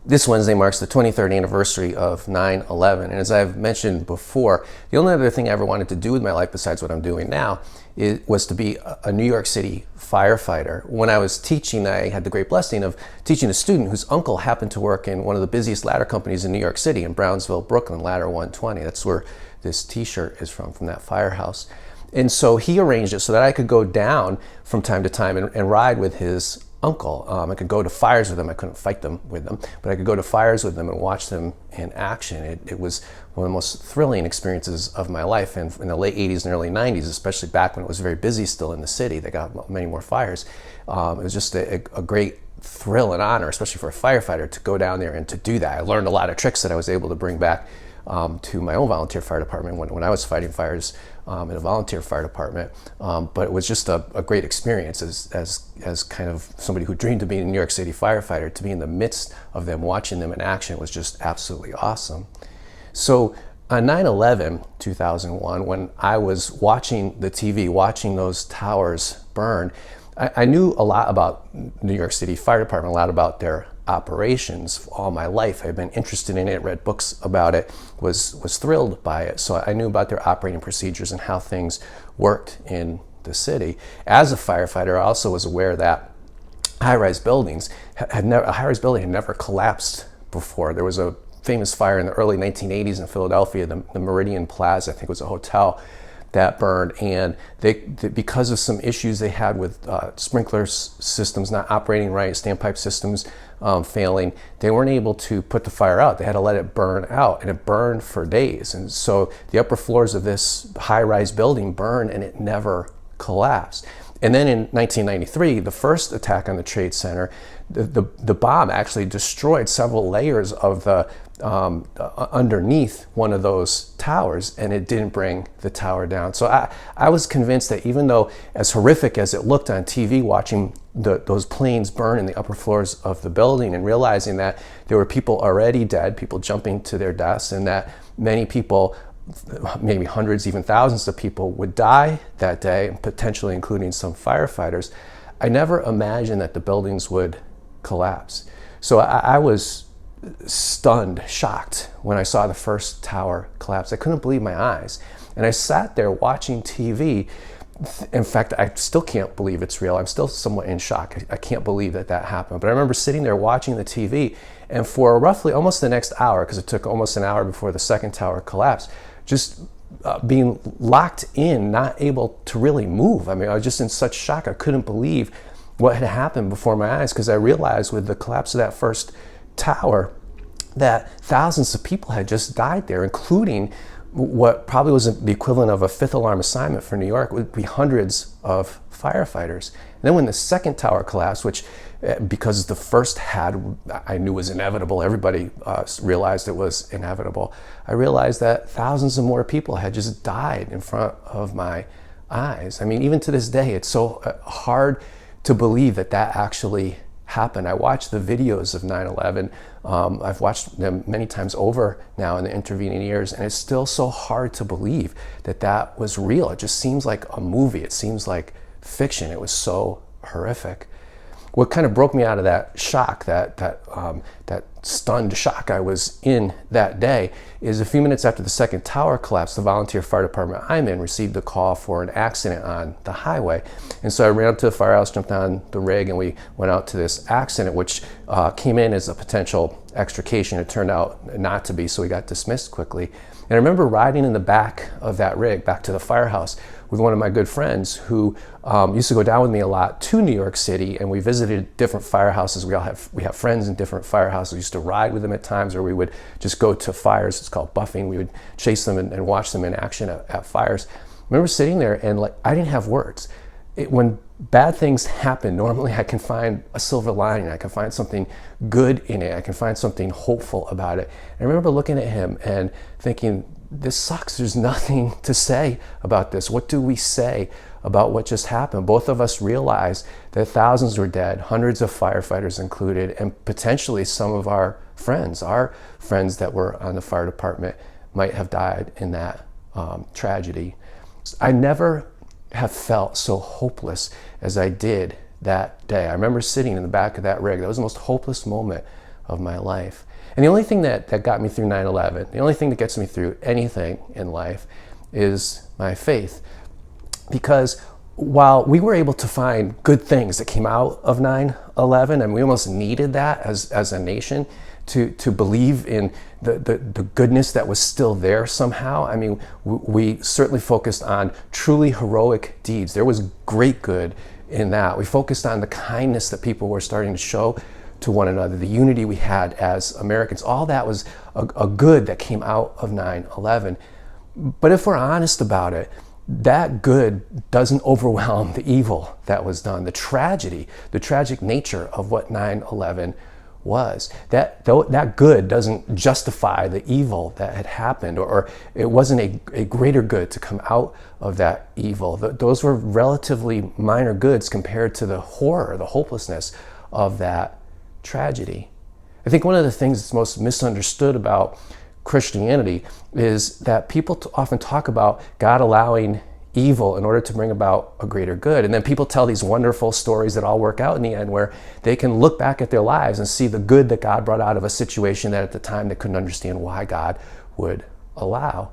This Wednesday marks the 23rd anniversary of 9/11, and as I've mentioned before, the only other thing I ever wanted to do with my life besides what I'm doing now was to be a New York City firefighter. When I was teaching, I had the great blessing of teaching a student whose uncle happened to work in one of the busiest ladder companies in New York City, in Brownsville, Brooklyn, Ladder 120. That's where this t-shirt is from that firehouse. And so he arranged it so that I could go down from time to time and ride with his uncle. I could go to fires with them. I couldn't fight them with them, but I could go to fires with them and watch them in action. It was one of the most thrilling experiences of my life. And in the late 80s and early 90s, especially back when it was very busy still in the city, they got many more fires. It was just a great thrill and honor, especially for a firefighter, to go down there and to do that. I learned a lot of tricks that I was able to bring back to my own volunteer fire department when I was fighting fires in a volunteer fire department. But it was just a great experience as kind of somebody who dreamed of being a New York City firefighter. To be in the midst of them, watching them in action, was just absolutely awesome. So on 9/11, 2001, when I was watching the TV, watching those towers burn, I knew a lot about New York City Fire Department, a lot about their operations all my life. I've been interested in it, read books about it, was thrilled by it. So I knew about their operating procedures and how things worked in the city. As a firefighter, I also was aware that high-rise buildings a high-rise building had never collapsed before. There was a famous fire in the early 1980s in Philadelphia, the Meridian Plaza, I think it was a hotel, that burned, and because of some issues they had with sprinkler systems not operating right, standpipe systems failing, they weren't able to put the fire out. They had to let it burn out, and it burned for days. And so the upper floors of this high-rise building burned, and it never collapsed. And then in 1993, the first attack on the Trade Center, the bomb actually destroyed several layers of the underneath one of those towers, and it didn't bring the tower down. So I was convinced that even though, as horrific as it looked on TV, watching those planes burn in the upper floors of the building and realizing that there were people already dead, people jumping to their deaths, and that many people, maybe hundreds, even thousands of people, would die that day, potentially including some firefighters, I never imagined that the buildings would collapse. So I was stunned, shocked when I saw the first tower collapse. I couldn't believe my eyes. And I sat there watching TV. In fact, I still can't believe it's real. I'm still somewhat in shock. I can't believe that happened. But I remember sitting there watching the TV, and for roughly almost the next hour, because it took almost an hour before the second tower collapsed, just being locked in, not able to really move. I mean, I was just in such shock. I couldn't believe what had happened before my eyes, because I realized with the collapse of that first tower that thousands of people had just died there, including what probably was the equivalent of a fifth alarm assignment for New York. Would be hundreds of firefighters. And then when the second tower collapsed, which because the first I knew was inevitable, everybody realized it was inevitable, I realized that thousands of more people had just died in front of my eyes. I mean, even to this day, it's so hard to believe that actually happened. I watched the videos of 9/11. I've watched them many times over now in the intervening years, and it's still so hard to believe that was real. It just seems like a movie. It seems like fiction. It was so horrific. What kind of broke me out of that shock, that stunned shock I was in that day, is a few minutes after the second tower collapsed, the volunteer fire department I'm in received a call for an accident on the highway. And so I ran up to the firehouse, jumped on the rig, and we went out to this accident, which came in as a potential extrication. It turned out not to be, so we got dismissed quickly. And I remember riding in the back of that rig back to the firehouse with one of my good friends who used to go down with me a lot to New York City, and we visited different firehouses. We have friends in different firehouses. We used to ride with them at times, or we would just go to fires. It's called buffing. We would chase them and watch them in action at fires. I remember sitting there, and I didn't have words. When bad things happen, normally I can find a silver lining. I can find something good in it. I can find something hopeful about it. And I remember looking at him and thinking, this sucks. There's nothing to say about this. What do we say about what just happened? Both of us realized that thousands were dead, hundreds of firefighters included, and potentially some of our friends that were on the fire department, might have died in that tragedy. I never have felt so hopeless as I did that day. I remember sitting in the back of that rig. That was the most hopeless moment of my life. And the only thing that got me through 9/11, the only thing that gets me through anything in life is my faith. Because while we were able to find good things that came out of 9/11, and we almost needed that as a nation to believe in the goodness that was still there somehow. I mean, we certainly focused on truly heroic deeds. There was great good in that. We focused on the kindness that people were starting to show to one another, the unity we had as Americans. All that was a good that came out of 9/11. But if we're honest about it, that good doesn't overwhelm the evil that was done, the tragedy, the tragic nature of what 9/11 was. That good doesn't justify the evil that had happened, or it wasn't a greater good to come out of that evil. Those were relatively minor goods compared to the horror, the hopelessness of that tragedy. I think one of the things that's most misunderstood about Christianity is that people often talk about God allowing evil in order to bring about a greater good. And then people tell these wonderful stories that all work out in the end, where they can look back at their lives and see the good that God brought out of a situation that at the time they couldn't understand why God would allow.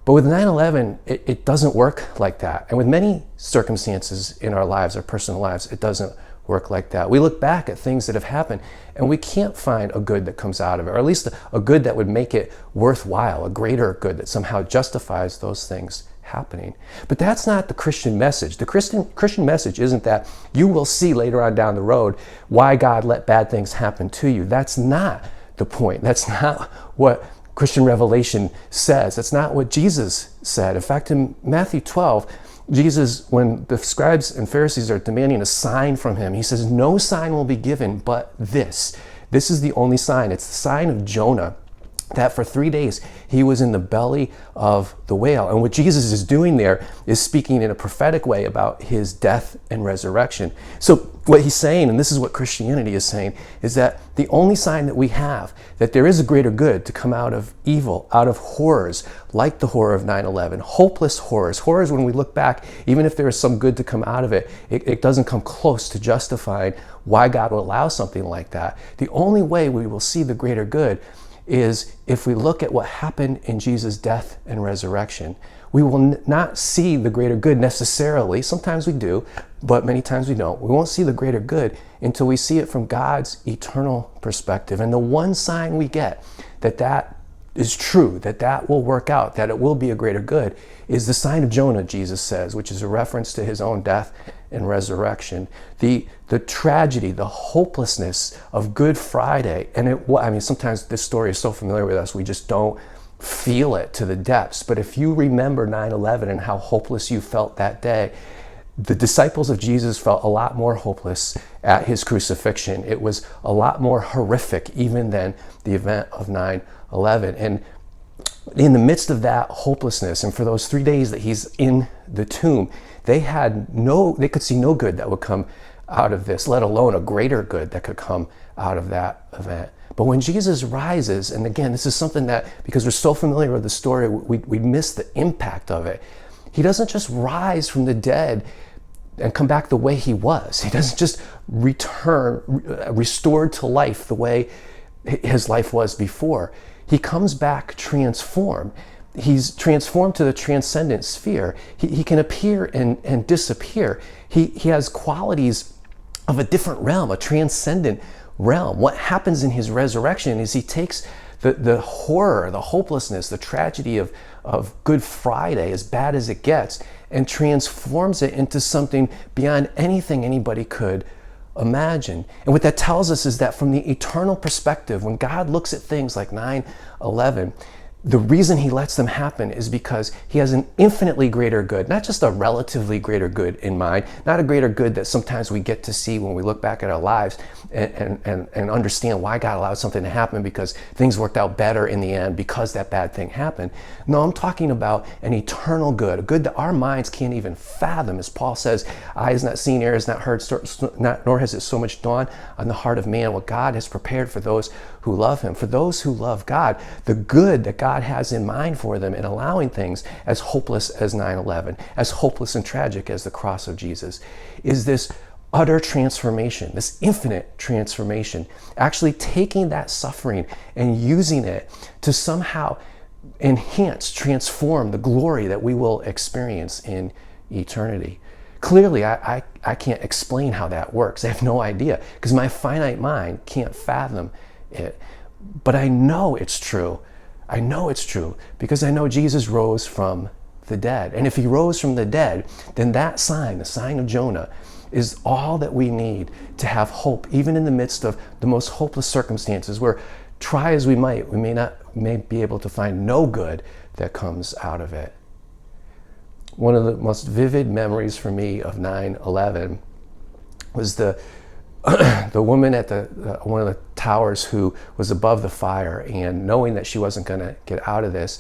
But with 9/11, it doesn't work like that. And with many circumstances in our lives, our personal lives, it doesn't work like that. We look back at things that have happened and we can't find a good that comes out of it, or at least a good that would make it worthwhile, a greater good that somehow justifies those things happening. But that's not the Christian message. The Christian message isn't that you will see later on down the road why God let bad things happen to you. That's not the point. That's not what Christian revelation says. That's not what Jesus said. In fact, in Matthew 12, Jesus, when the scribes and Pharisees are demanding a sign from him, he says, "No sign will be given but this." This is the only sign. It's the sign of Jonah, that for 3 days he was in the belly of the whale. And what Jesus is doing there is speaking in a prophetic way about his death and resurrection. So what he's saying, and this is what Christianity is saying, is that the only sign that we have that there is a greater good to come out of evil, out of horrors like the horror of 9/11, hopeless horrors when we look back, even if there is some good to come out of it, it doesn't come close to justifying why God will allow something like that. The only way we will see the greater good is if we look at what happened in Jesus' death and resurrection. We will not see the greater good necessarily. Sometimes we do, but many times we don't. We won't see the greater good until we see it from God's eternal perspective. And the one sign we get that is true, that will work out, that it will be a greater good, is the sign of Jonah, Jesus says, which is a reference to his own death and resurrection. The tragedy, the hopelessness of Good Friday, and sometimes this story is so familiar with us, we just don't feel it to the depths. But if you remember 9/11 and how hopeless you felt that day, the disciples of Jesus felt a lot more hopeless at his crucifixion. It was a lot more horrific even than the event of 9/11. And in the midst of that hopelessness, and for those 3 days that he's in the tomb, they could see no good that would come out of this, let alone a greater good that could come out of that event. But when Jesus rises, and again, this is something that, because we're so familiar with the story, we miss the impact of it. He doesn't just rise from the dead and come back the way he was. He doesn't just return, restored to life the way his life was before. He comes back transformed. He's transformed to the transcendent sphere. He can appear and disappear. He has qualities of a different realm, a transcendent realm. What happens in his resurrection is he takes the horror, the hopelessness, the tragedy of Good Friday, as bad as it gets, and transforms it into something beyond anything anybody could imagine. And what that tells us is that from the eternal perspective, when God looks at things like 9/11, the reason he lets them happen is because he has an infinitely greater good, not just a relatively greater good in mind, not a greater good that sometimes we get to see when we look back at our lives and understand why God allowed something to happen because things worked out better in the end because that bad thing happened. No, I'm talking about an eternal good, a good that our minds can't even fathom. As Paul says, eye has not seen, ear has not heard, nor has it so much dawned on the heart of man what God has prepared for those who love him. For those who love God, the good that God has in mind for them in allowing things as hopeless as 9/11, as hopeless and tragic as the cross of Jesus, is this utter transformation, this infinite transformation, actually taking that suffering and using it to somehow enhance, transform the glory that we will experience in eternity. Clearly, I can't explain how that works. I have no idea because my finite mind can't fathom it. But I know it's true. I know it's true because I know Jesus rose from the dead. And if he rose from the dead, then that sign, the sign of Jonah, is all that we need to have hope, even in the midst of the most hopeless circumstances where, try as we might, we may be able to find no good that comes out of it. One of the most vivid memories for me of 9/11 was the woman at one of the towers who was above the fire, and knowing that she wasn't going to get out of this,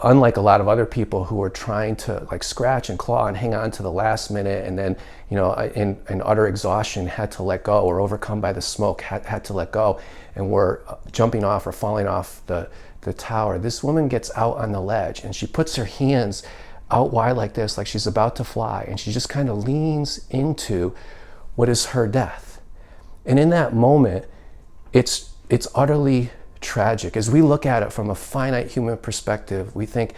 unlike a lot of other people who were trying to like scratch and claw and hang on to the last minute, and then in utter exhaustion had to let go, or overcome by the smoke had to let go, and were jumping off or falling off the tower. This woman gets out on the ledge and she puts her hands out wide like this, like she's about to fly, and she just kind of leans into what is her death. And in that moment, it's utterly tragic. As we look at it from a finite human perspective, we think,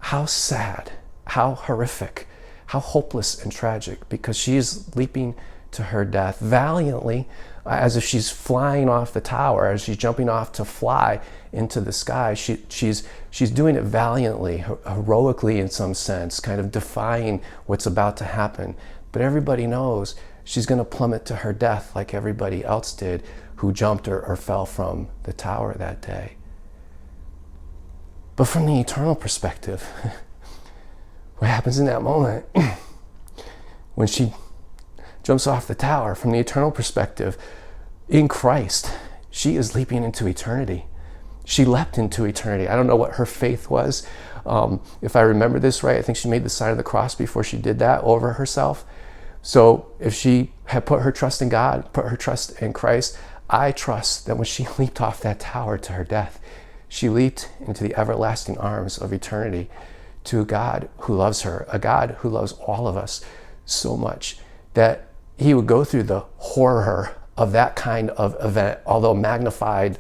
how sad, how horrific, how hopeless and tragic, because she is leaping to her death valiantly, as if she's flying off the tower, as she's jumping off to fly into the sky. She's doing it valiantly, heroically in some sense, kind of defying what's about to happen. But everybody knows she's going to plummet to her death like everybody else did who jumped or fell from the tower that day. But from the eternal perspective, what happens in that moment when she jumps off the tower, from the eternal perspective, in Christ, she is leaping into eternity. She leapt into eternity. I don't know what her faith was. If I remember this right, I think she made the sign of the cross before she did that over herself. So if she had put her trust in God, put her trust in Christ, I trust that when she leaped off that tower to her death, she leaped into the everlasting arms of eternity to a God who loves her, a God who loves all of us so much that he would go through the horror of that kind of event, although magnified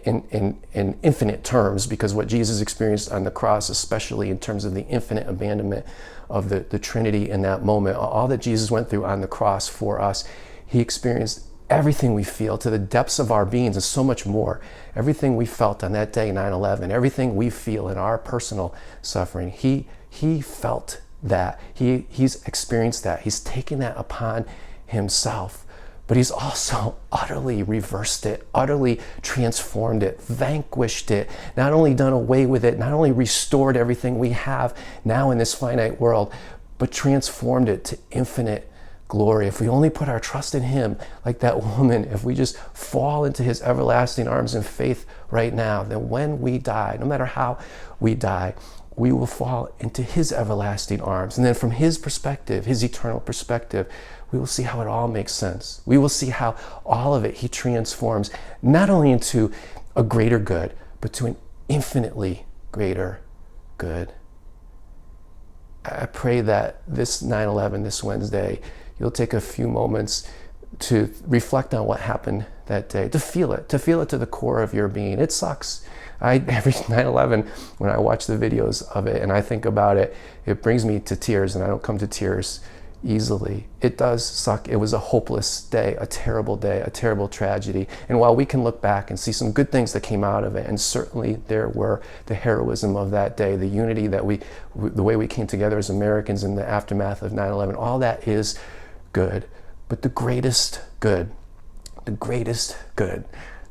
in infinite terms, because what Jesus experienced on the cross, especially in terms of the infinite abandonment of the Trinity in that moment, all that Jesus went through on the cross for us, he experienced everything we feel to the depths of our beings and so much more. Everything we felt on that day, 9/11, everything we feel in our personal suffering, he felt that. He's experienced that. He's taken that upon himself. But he's also utterly reversed it, utterly transformed it, vanquished it, not only done away with it, not only restored everything we have now in this finite world, but transformed it to infinite glory. If we only put our trust in him, like that woman, if we just fall into his everlasting arms in faith right now, then when we die, no matter how we die, we will fall into his everlasting arms. And then from his perspective, his eternal perspective, we will see how it all makes sense. We will see how all of it he transforms, not only into a greater good, but to an infinitely greater good. I pray that this 9/11, this Wednesday, you'll take a few moments to reflect on what happened that day, to feel it to the core of your being. It sucks. Every 9/11, when I watch the videos of it and I think about it, it brings me to tears, and I don't come to tears easily. It does suck. It was a hopeless day, a terrible tragedy. And while we can look back and see some good things that came out of it, and certainly there were the heroism of that day, the unity that the way we came together as Americans in the aftermath of 9/11, all that is good. But the greatest good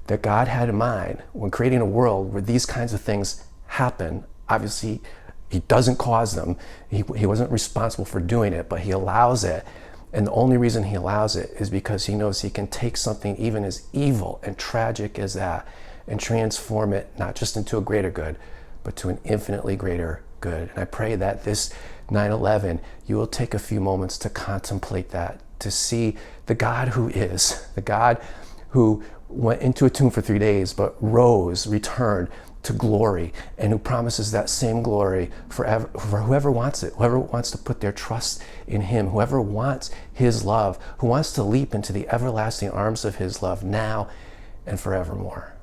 that God had in mind when creating a world where these kinds of things happen, obviously he doesn't cause them. He wasn't responsible for doing it, but he allows it. And the only reason he allows it is because he knows he can take something even as evil and tragic as that and transform it not just into a greater good, but to an infinitely greater good. And I pray that this 9/11, you will take a few moments to contemplate that, to see the God who is, the God who went into a tomb for 3 days, but rose, returned to glory, and who promises that same glory forever for whoever wants it, whoever wants to put their trust in him, whoever wants his love, who wants to leap into the everlasting arms of his love now and forevermore.